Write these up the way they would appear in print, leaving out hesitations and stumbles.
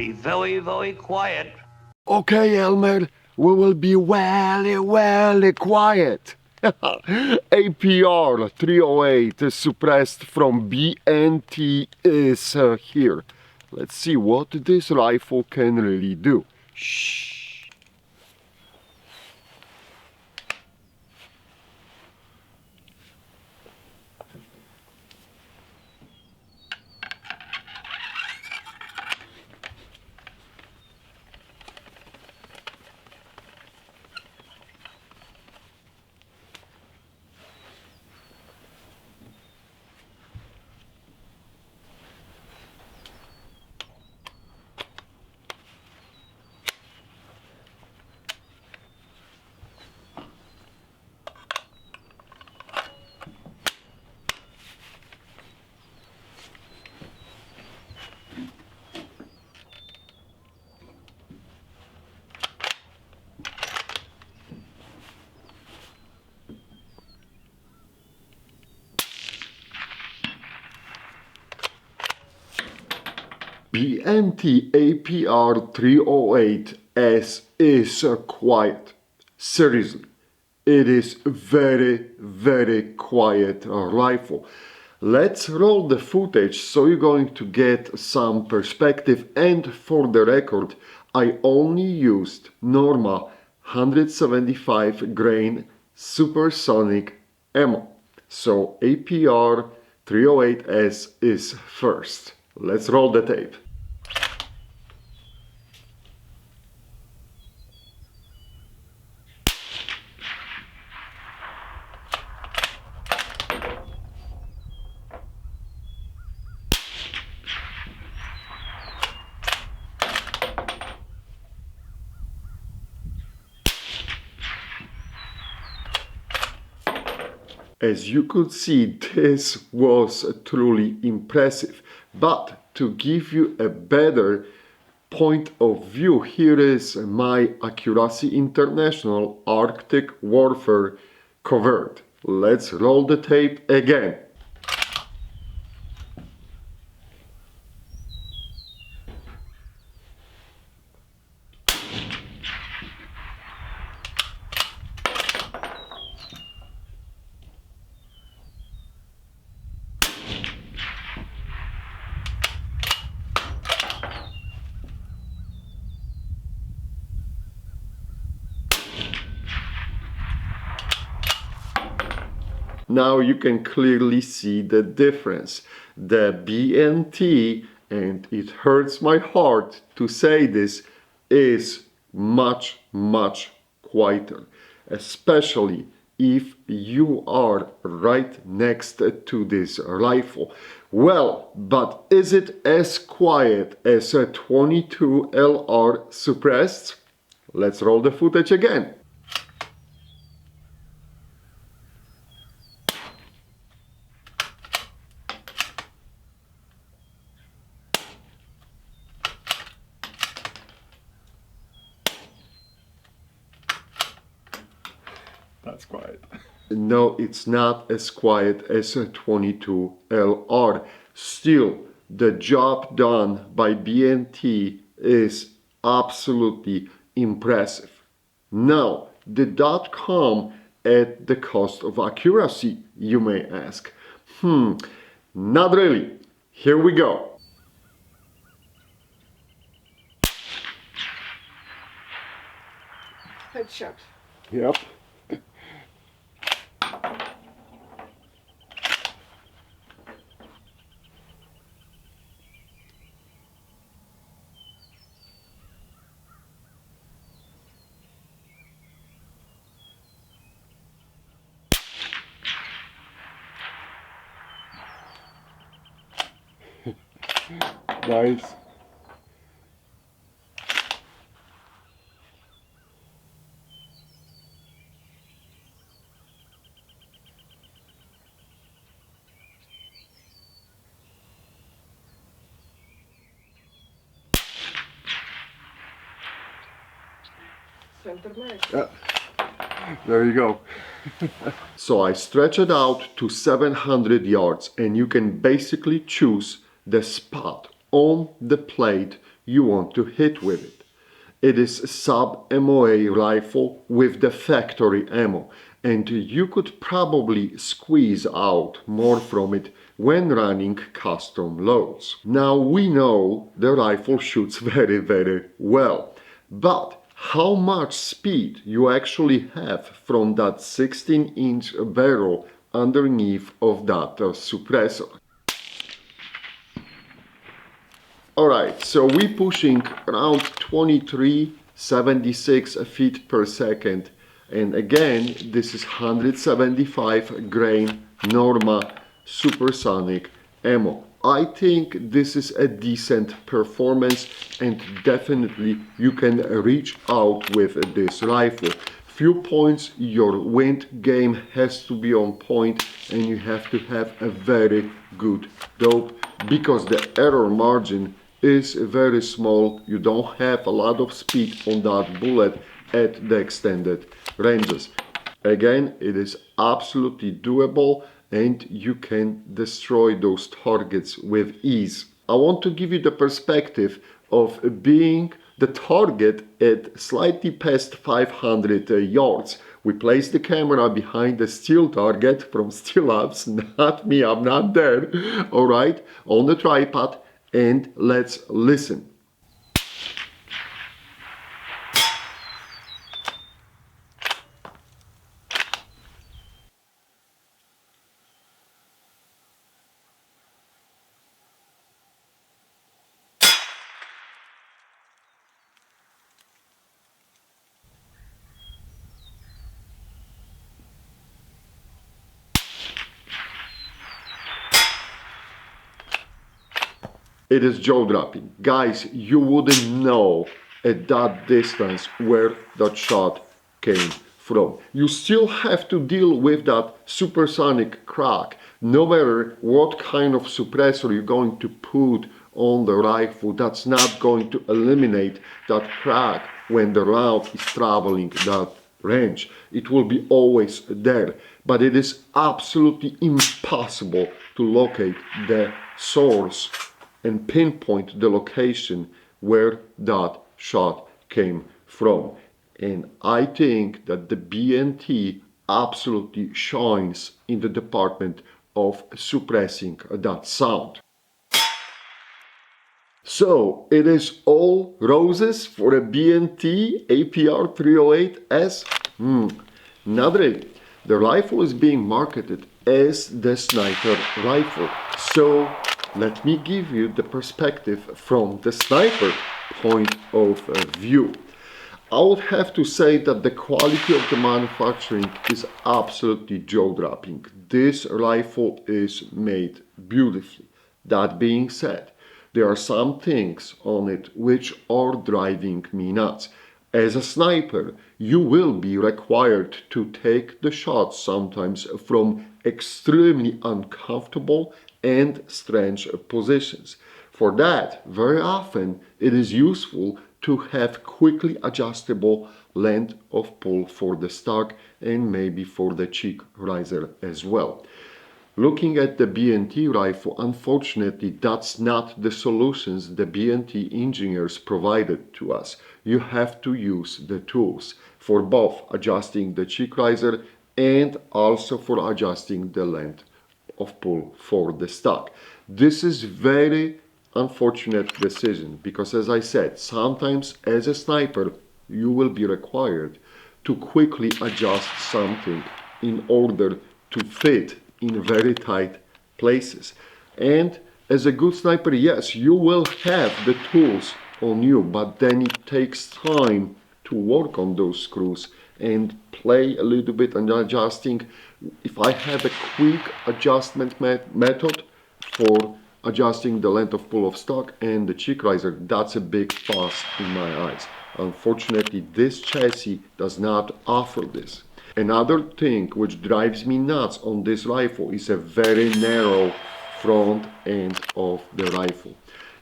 Be very, very quiet. Okay, Elmer, we will be very quiet. APR308 suppressed from B&T is here. Let's see what this rifle can really do. Shh. B&T APR308S is quiet. Seriously, it is very quiet rifle. Let's roll the footage so you're going to get some perspective, and for the record, I only used normal 175 grain supersonic ammo. So APR308S is first. Let's roll the tape. As you could see, this was truly impressive. But to give you a better point of view, here is my Accuracy International Arctic Warfare covert. Let's roll the tape again. Now you can clearly see the difference. The B&T, and it hurts my heart to say this, is much quieter, especially if you are right next to this rifle. Well, but is it as quiet as a 22 LR suppressed? Let's roll the footage again. That's quiet. No, it's not as quiet as a 22 LR. Still, the job done by B&T is absolutely impressive. Now, the .com at the cost of accuracy, you may ask. Not really. Here we go. Headshot. Yep. Nice. Center max. Yeah. There you go. So I stretch it out to 700 yards, and you can basically choose the spot on the plate you want to hit with it. It is a sub-MOA rifle with the factory ammo, and you could probably squeeze out more from it when running custom loads. Now we know the rifle shoots very well, but how much speed you actually have from that 16-inch barrel underneath of that suppressor. Alright, so we're pushing around 2376 feet per second, and again this is 175 grain Norma supersonic ammo. I think this is a decent performance, and definitely you can reach out with this rifle. Few points: your wind game has to be on point, and you have to have a very good dope, because the error margin is very small. You don't have a lot of speed on that bullet at the extended ranges. Again, it is absolutely doable, and you can destroy those targets with ease. I want to give you the perspective of being the target at slightly past 500 yards. We place the camera behind the steel target from Steel Labs, not me, I'm not there, alright, on the tripod, and let's listen. It is jaw-dropping. Guys, you wouldn't know at that distance where that shot came from. You still have to deal with that supersonic crack. No matter what kind of suppressor you're going to put on the rifle, that's not going to eliminate that crack when the round is traveling that range. It will be always there, but it is absolutely impossible to locate the source and pinpoint the location where that shot came from. And I think that the B&T absolutely shines in the department of suppressing that sound. So it is all roses for a B&T APR308S? Not really. The rifle is being marketed as the sniper rifle. So let me give you the perspective from the sniper point of view. I would have to say that the quality of the manufacturing is absolutely jaw-dropping. This rifle is made beautifully. That being said, there are some things on it which are driving me nuts. As a sniper, you will be required to take the shots sometimes from extremely uncomfortable and strange positions. For that, very often it is useful to have quickly adjustable length of pull for the stock and maybe for the cheek riser as well. Looking at the B&T rifle, unfortunately, that's not the solutions the B&T engineers provided to us. You have to use the tools for both adjusting the cheek riser and also for adjusting the length of pull for the stock. This is very unfortunate decision, because as I said, sometimes as a sniper you will be required to quickly adjust something in order to fit in very tight places. And as a good sniper, yes, you will have the tools on you, but then it takes time to work on those screws and play a little bit on adjusting. If I have a quick adjustment method for adjusting the length of pull of stock and the cheek riser, that's a big plus in my eyes. Unfortunately, this chassis does not offer this. Another thing which drives me nuts on this rifle is a very narrow front end of the rifle.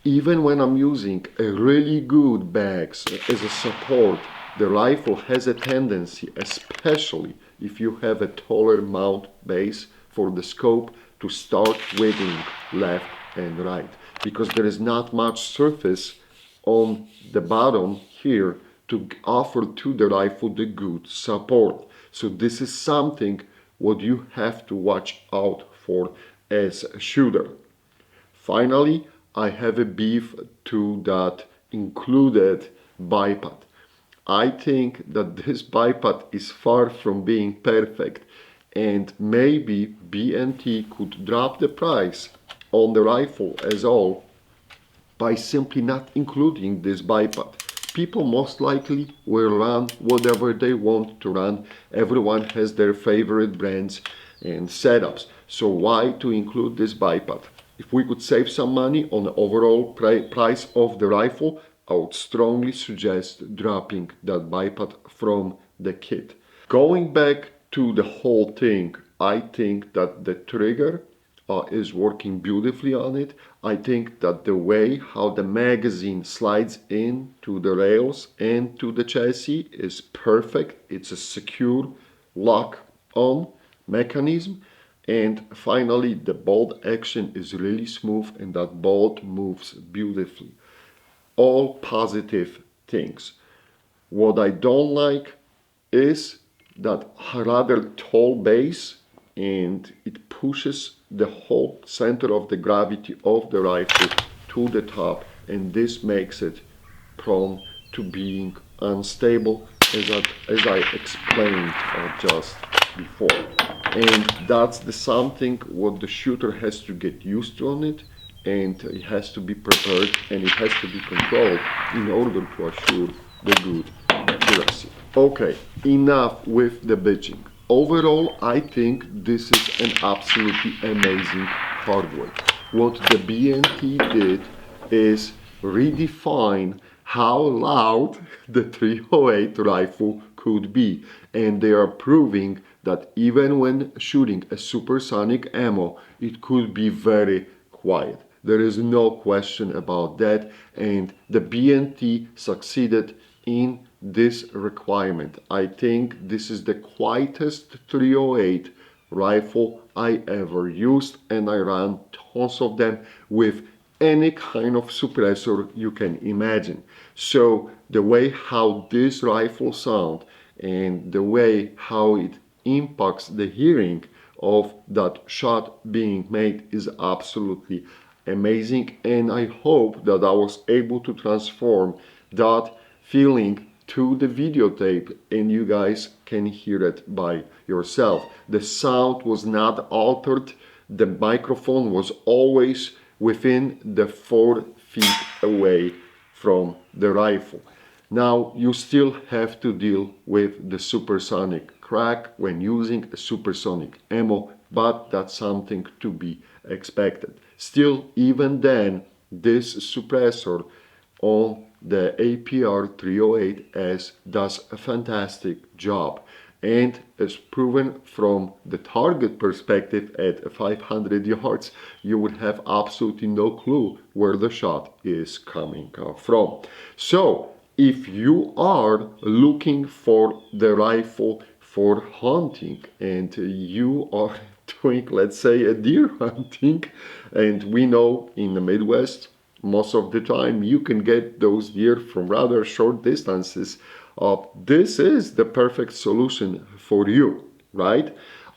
Even when I'm using a really good bags as a support, the rifle has a tendency, especially if you have a taller mount base for the scope, to start wiggling left and right, because there is not much surface on the bottom here to offer to the rifle the good support. So this is something what you have to watch out for as a shooter. Finally, I have a beef to that included bipod. I think that this bipod is far from being perfect, and maybe B&T could drop the price on the rifle as all by simply not including this bipod. People most likely will run whatever they want to run. Everyone has their favorite brands and setups. So why to include this bipod? If we could save some money on the overall price of the rifle, I would strongly suggest dropping that bipod from the kit. Going back to the whole thing, I think that the trigger is working beautifully on it. I think that the way how the magazine slides into the rails and to the chassis is perfect. It's a secure lock-on mechanism. And finally, the bolt action is really smooth and that bolt moves beautifully. All positive things. What I don't like is that rather tall base, and it pushes the whole center of the gravity of the rifle to the top, and this makes it prone to being unstable, as I explained just before. And that's the something what the shooter has to get used to on it, and it has to be prepared and it has to be controlled in order to assure the good accuracy. Okay, enough with the bitching. Overall, I think this is an absolutely amazing hardware. What the B&T did is redefine how loud the 308 rifle could be, and they are proving that even when shooting a supersonic ammo, it could be very quiet. There is no question about that, and the B&T succeeded in this requirement. I think this is the quietest 308 rifle I ever used, and I ran tons of them with any kind of suppressor you can imagine. So the way how this rifle sound and the way how it impacts the hearing of that shot being made is absolutely amazing, and I hope that I was able to transform that feeling to the videotape and you guys can hear it by yourself. The sound was not altered, the microphone was always within the 4 feet away from the rifle. Now you still have to deal with the supersonic crack when using a supersonic ammo, but that's something to be expected. Still, even then, this suppressor on the APR308S does a fantastic job, and as proven from the target perspective at 500 yards, you would have absolutely no clue where the shot is coming from. So if you are looking for the rifle for hunting and you are doing, let's say, a deer hunting, and we know in the Midwest most of the time you can get those deer from rather short distances, this is the perfect solution for you, right?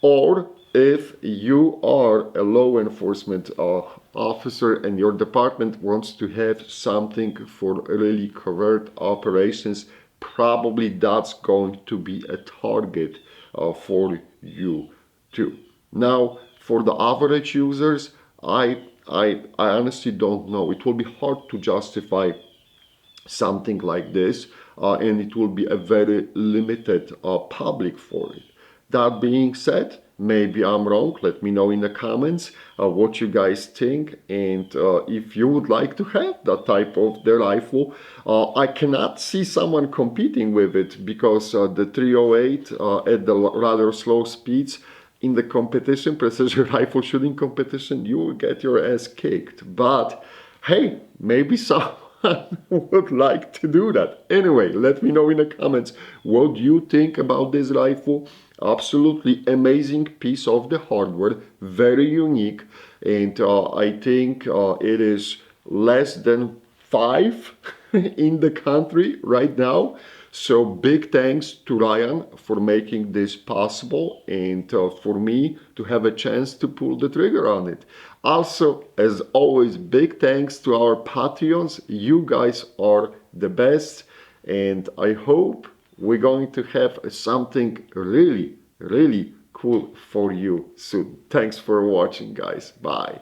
Or if you are a law enforcement officer and your department wants to have something for really covert operations, probably that's going to be a target for you too. Now, for the average users, I honestly don't know. It will be hard to justify something like this, and it will be a very limited public for it. That being said, maybe I'm wrong. Let me know in the comments what you guys think, and if you would like to have that type of the rifle. I cannot see someone competing with it because the 308 at the rather slow speeds in the competition, precision rifle shooting competition, you will get your ass kicked. But hey, maybe someone would like to do that. Anyway, let me know in the comments what you think about this rifle. Absolutely amazing piece of the hardware, very unique, and I think it is less than 5 in the country right now. So big thanks to Ryan for making this possible and for me to have a chance to pull the trigger on it. Also, as always, big thanks to our Patreons. You guys are the best, and I hope we're going to have something really, really cool for you soon. Thanks for watching, guys. Bye.